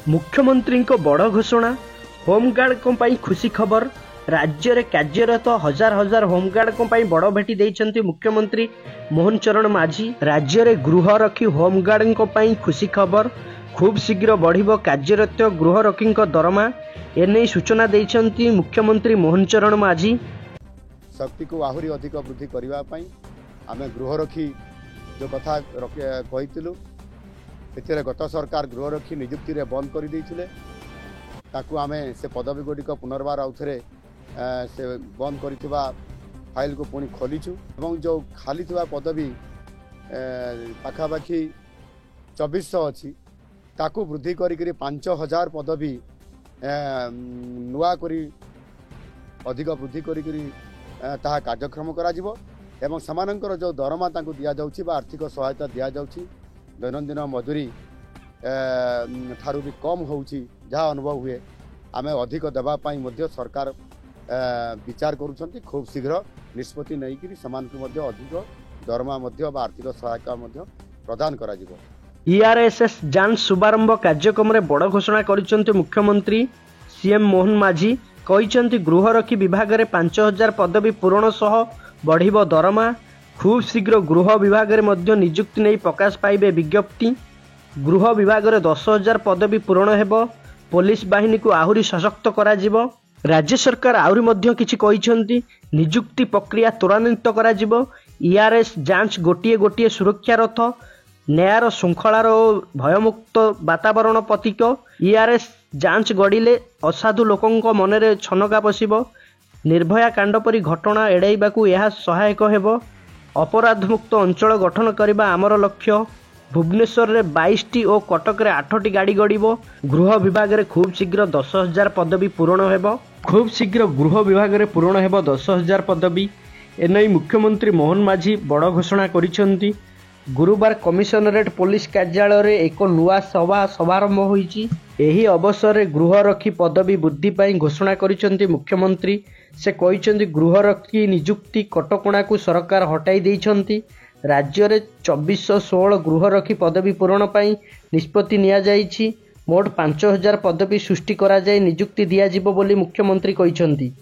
मुख्यमंत्री बड़ घोषणा होमगार्ड खुशी खबर। राज्य में कार्यरत हजार हजार होमगार्ड बड़ भेटी देइछन्ति मुख्यमंत्री मोहन चरण माझी। राज्य में गृह रखी होमगार्ड खुशी खबर। खूब शीघ्र बढ़िबो कार्यरत गृहरक्षी दरमा। एने सूचना देइछन्ति मुख्यमंत्री मोहन चरण माझी। शक्ति को आहुरी अधिक वृद्धि करने आम गृहरक्षी जो कथा कही गत सरकार गृहरक्षी नियुक्ति रे बंद कर देइथिले ताकू आमे से पदवी गुड़िक पुनर्बार आउ थे से बंद करिथिबा फाइल को पुणी खोलीचु एवं जो खाली थिबा पदवी पाखापाखि 2400 अच्छी ताकू वृद्धि करी 5000 पदवी नुआ करी अधिक वृद्धि करी ताहा कार्यक्रम करा जिवो एवं समानंकर जो दरमा तांको दिया जाउची बा आर्थिक सहायता दिया जाउची दैनंदिन मजूरी ठारू भी कम होउची जहाँ अनुभव हुए आमे अधिक देवाई सरकार विचार करुछंती। खूब शीघ्र निष्पत्ति नहीं समान को अधिक दरमा आर्थिक सहायता प्रदान करा जिवो। ईआरएसएस जांच शुभारंभ कार्यक्रम में बड़ घोषणा करिसेंति मुख्यमंत्री सीएम मोहन माझी। कहिसेंति गृहरक्षी विभाग में 5000 पदवी पूरण सह बढ़िबो दरमा। खूब शीघ्र गृह विभाग में नियुक्ति नहीं प्रकाश पाइबे विज्ञप्ति। गृह विभाग में 10,000 पदवी पूरण हेबो। पुलिस बाहिनी को आहुरी सशक्त करा जिवो। राज्य सरकार आहुरी मध्य किछि कहिसेंति नियुक्ति प्रक्रिया त्वरान्वित करा जिवो। ईआरएस जांच गोटिए गोटिए सुरक्षा रथ न्यायर श्रृंखलार और भयमुक्त वातावरण प्रतीक। ईआरएस जांच गड़िले असाधु लोकों मनरे छनका पशिबो। निर्भया कांड परी घटना एड़ाइबाकू यह सहायक हेबो। अपराधमुक्त अंचल गठन करने आमर लक्ष्य। भुवनेश्वर में 22टी और कटक में 8टी गाड़ी गड़िबो। गृह विभाग में खूब शीघ्र 10,000 पदवी पूरण हेबो। खूब शीघ्र गृह विभाग में पूरण हेबो 10,000 पदवी। एने मुख्यमंत्री मोहन माझी बड़ घोषणा करिसेंति। गुरुवार कमिशनरेट पुलिस कार्यालय रे एक नुआ सभा शुभारंभ होईची। एही अवसर में गृहरक्षी पदवी वृद्धि पाई घोषणा करिसेंति मुख्यमंत्री। से कहिसेंति गृहरक्षी नियुक्ति कटकणा को सरकार हटाई देइछन्ति। राज्य में 2416 गृहरक्षी पदवी पूरण पाई निष्पत्ति निया जाइछि। मोट 5000 पदवी सृष्टि करा जाय नियुक्ति दिया जिवो बोली मुख्यमंत्री कहिसेंति।